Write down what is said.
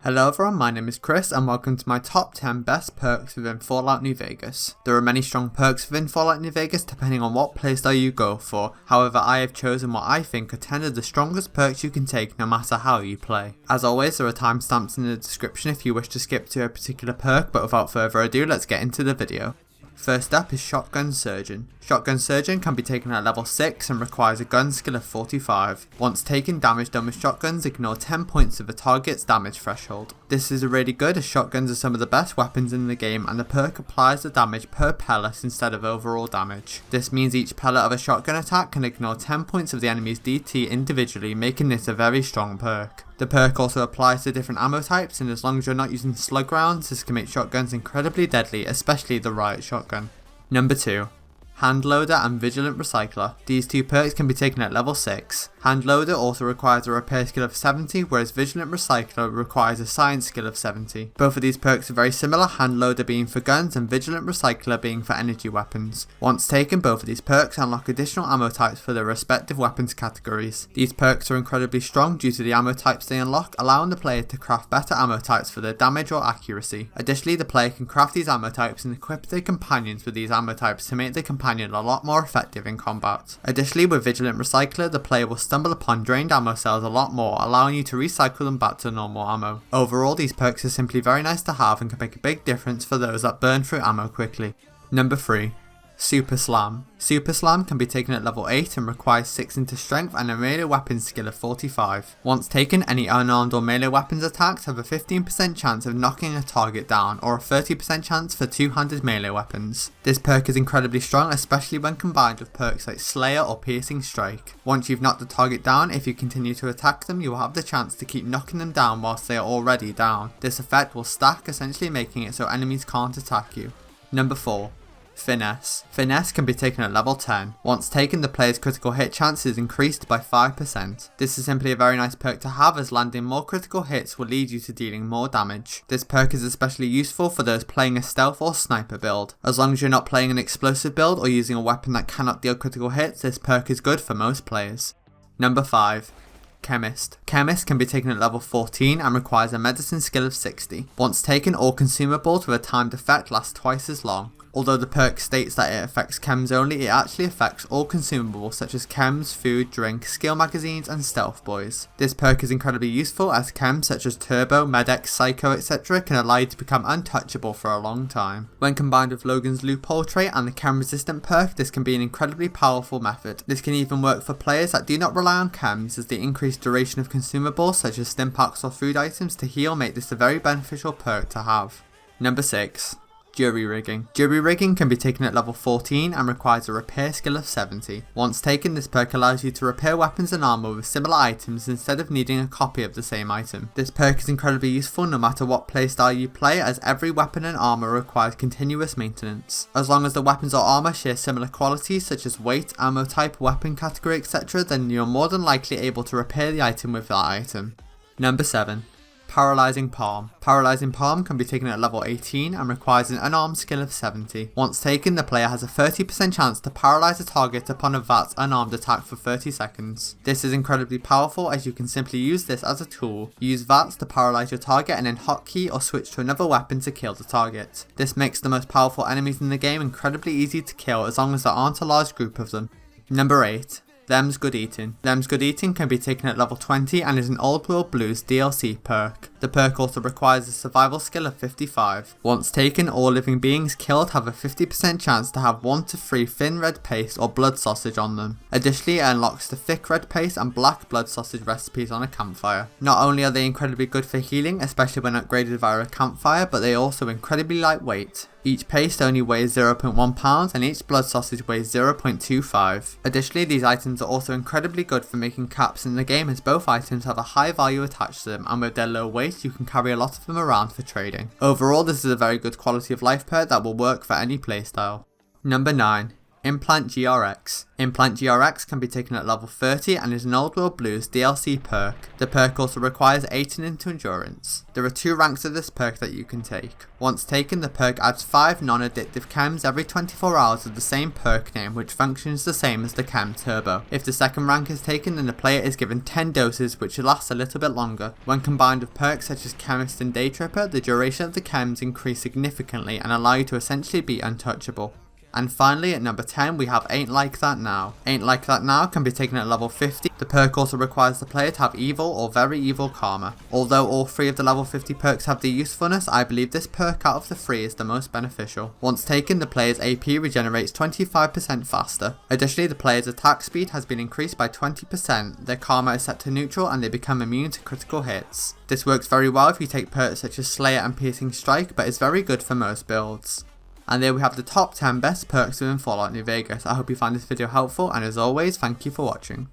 Hello everyone, my name is Chris and welcome to my top 10 best perks within Fallout New Vegas. There are many strong perks within Fallout New Vegas depending on what playstyle you go for, however I have chosen what I think are 10 of the strongest perks you can take no matter how you play. As always, there are timestamps in the description if you wish to skip to a particular perk, but without further ado, let's get into the video. First up is Shotgun Surgeon. Shotgun Surgeon can be taken at level 6 and requires a gun skill of 45. Once taken, damage done with shotguns ignore 10 points of the target's damage threshold. This is really good as shotguns are some of the best weapons in the game and the perk applies the damage per pellet instead of overall damage. This means each pellet of a shotgun attack can ignore 10 points of the enemy's DT individually, making this a very strong perk. The perk also applies to different ammo types, and as long as you're not using slug rounds, this can make shotguns incredibly deadly, especially the riot shotgun. Number 2. Handloader and Vigilant Recycler. These two perks can be taken at level 6. Handloader also requires a repair skill of 70, whereas Vigilant Recycler requires a science skill of 70. Both of these perks are very similar, Handloader being for guns and Vigilant Recycler being for energy weapons. Once taken, both of these perks unlock additional ammo types for their respective weapons categories. These perks are incredibly strong due to the ammo types they unlock, allowing the player to craft better ammo types for their damage or accuracy. Additionally, the player can craft these ammo types and equip their companions with these ammo types to make their companion a lot more effective in combat. Additionally, with Vigilant Recycler, the player will stumble upon drained ammo cells a lot more, allowing you to recycle them back to normal ammo. Overall, these perks are simply very nice to have and can make a big difference for those that burn through ammo quickly. Number 3. Super Slam. Super Slam can be taken at level 8 and requires 6 into strength and a melee weapon skill of 45. Once taken, any unarmed or melee weapons attacks have a 15% chance of knocking a target down or a 30% chance for two-handed melee weapons. This perk is incredibly strong, especially when combined with perks like Slayer or Piercing Strike. Once you've knocked the target down, if you continue to attack them, you will have the chance to keep knocking them down whilst they are already down. This effect will stack, essentially making it so enemies can't attack you. Number 4. Finesse. Finesse can be taken at level 10. Once taken, the player's critical hit chance is increased by 5%. This is simply a very nice perk to have as landing more critical hits will lead you to dealing more damage. This perk is especially useful for those playing a stealth or sniper build. As long as you're not playing an explosive build or using a weapon that cannot deal critical hits, this perk is good for most players. Number 5. Chemist. Chemist can be taken at level 14 and requires a medicine skill of 60. Once taken, all consumables with a timed effect last twice as long. Although the perk states that it affects chems only, it actually affects all consumables such as chems, food, drink, skill magazines and stealth boys. This perk is incredibly useful as chems such as Turbo, Medex, Psycho etc. can allow you to become untouchable for a long time. When combined with Logan's loophole trait and the chem resistant perk, this can be an incredibly powerful method. This can even work for players that do not rely on chems, as the increased duration of consumables such as stim packs or food items to heal make this a very beneficial perk to have. Number 6. Jury Rigging. Jury Rigging can be taken at level 14 and requires a repair skill of 70. Once taken, this perk allows you to repair weapons and armor with similar items instead of needing a copy of the same item. This perk is incredibly useful no matter what playstyle you play, as every weapon and armor requires continuous maintenance. As long as the weapons or armor share similar qualities such as weight, ammo type, weapon category etc., then you're more than likely able to repair the item with that item. Number 7. Paralyzing Palm. Paralyzing Palm can be taken at level 18 and requires an unarmed skill of 70. Once taken, the player has a 30% chance to paralyze a target upon a VATS unarmed attack for 30 seconds. This is incredibly powerful as you can simply use this as a tool. Use VATS to paralyze your target and then hotkey or switch to another weapon to kill the target. This makes the most powerful enemies in the game incredibly easy to kill as long as there aren't a large group of them. Number 8. Them's Good Eatin. Them's Good Eatin can be taken at level 20 and is an Old World Blues DLC perk. The perk also requires a survival skill of 55. Once taken, all living beings killed have a 50% chance to have 1 to 3 thin red paste or blood sausage on them. Additionally, it unlocks the thick red paste and black blood sausage recipes on a campfire. Not only are they incredibly good for healing, especially when upgraded via a campfire, but they are also incredibly lightweight. Each paste only weighs 0.1 pounds and each blood sausage weighs 0.25. Additionally, these items are also incredibly good for making caps in the game, as both items have a high value attached to them, and with their low weight you can carry a lot of them around for trading. Overall, this is a very good quality of life perk that will work for any playstyle. Number 9. Implant GRX. Implant GRX can be taken at level 30 and is an Old World Blues DLC perk. The perk also requires Eatin into Endurance. There are 2 ranks of this perk that you can take. Once taken, the perk adds 5 non-addictive chems every 24 hours of the same perk name, which functions the same as the chem turbo. If the second rank is taken, then the player is given 10 doses, which lasts a little bit longer. When combined with perks such as Chemist and Day Tripper, the duration of the chems increase significantly and allow you to essentially be untouchable. And finally, at number 10, we have Ain't Like That Now. Ain't Like That Now can be taken at level 50. The perk also requires the player to have evil or very evil karma. Although all 3 of the level 50 perks have their usefulness, I believe this perk out of the 3 is the most beneficial. Once taken, the player's AP regenerates 25% faster. Additionally, the player's attack speed has been increased by 20%, their karma is set to neutral, and they become immune to critical hits. This works very well if you take perks such as Slayer and Piercing Strike, but is very good for most builds. And there we have the top 10 best perks within Fallout New Vegas. I hope you find this video helpful, and as always, thank you for watching.